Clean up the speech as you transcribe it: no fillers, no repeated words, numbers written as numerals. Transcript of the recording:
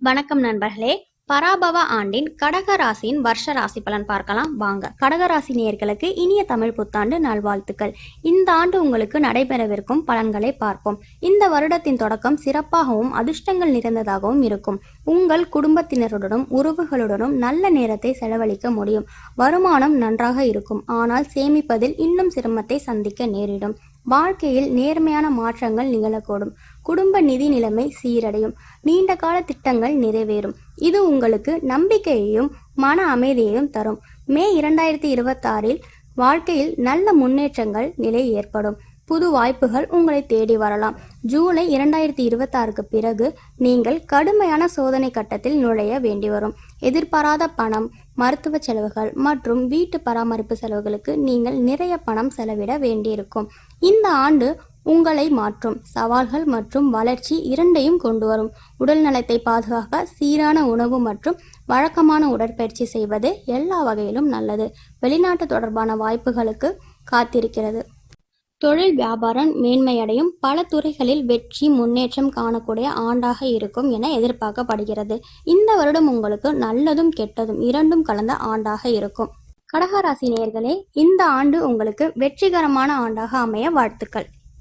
வணக்கம் நண்பர்களே. பராபவ ஆண்டின் கடக ராசியின் வருஷ ராசி பலன் பார்க்கலாம் வாங்க. கடகராசி நேயர்களுக்கு இனிய தமிழ் புத்தாண்டு நல்வாழ்த்துக்கள். இந்த ஆண்டு உங்களுக்கு நடைபெறவிருக்கும் பலன்களை பார்ப்போம். இந்த வருடத்தின் தொடக்கம் சிறப்பாகவும் அதிர்ஷ்டங்கள் நிறைந்ததாகவும் இருக்கும். உங்கள் குடும்பத்தினருடனும் உறவுகளுடனும் நல்ல நேரத்தை செலவழிக்க முடியும். வருமானம் நன்றாக இருக்கும், ஆனால் சேமிப்பதில் இன்னும் சிரமத்தை சந்திக்க நேரிடும். வாழ்க்கையில் நேர்மையான மாற்றங்கள் நிகழக்கூடும். குடும்ப நிதி நிலைமை சீரடையும். நீண்ட கால திட்டங்கள் நிறைவேறும். இது உங்களுக்கு நம்பிக்கையையும் மன அமைதியையும் தரும். மே 2026 வாழ்க்கையில் நல்ல முன்னேற்றங்கள் நிலை ஏற்படும். புது வாய்ப்புகள் உங்களை தேடி வரலாம். ஜூலை 2026 பிறகு நீங்கள் கடுமையான சோதனை கட்டத்தில் நுழைய வேண்டி வரும். எதிர்பாராத பணம், மருத்துவ செலவுகள் மற்றும் வீட்டு பராமரிப்பு செலவுகளுக்கு நீங்கள் நிறைய பணம் செலவிட வேண்டியிருக்கும். இந்த ஆண்டு உங்களை மாற்றும் சவால்கள் மற்றும் வளர்ச்சி இரண்டையும் கொண்டு வரும். உடல் நலத்தை பாதுகாக்க சீரான உணவு மற்றும் வழக்கமான உடற்பயிற்சி செய்வது எல்லா வகையிலும் நல்லது. வெளிநாட்டு தொடர்பான வாய்ப்புகளுக்கு காத்திருக்கிறது. தொழில் வியாபாரம் மேன்மையடையும். பல துறைகளில் வெற்றி முன்னேற்றம் காணக்கூடிய ஆண்டாக இருக்கும் என எதிர்பார்க்கப்படுகிறது. இந்த வருடம் உங்களுக்கு நல்லதும் கெட்டதும் இரண்டும் கலந்த ஆண்டாக இருக்கும். கடகராசி நேயர்களே, இந்த ஆண்டு உங்களுக்கு வெற்றிகரமான ஆண்டாக அமைய வாழ்த்துக்கள்.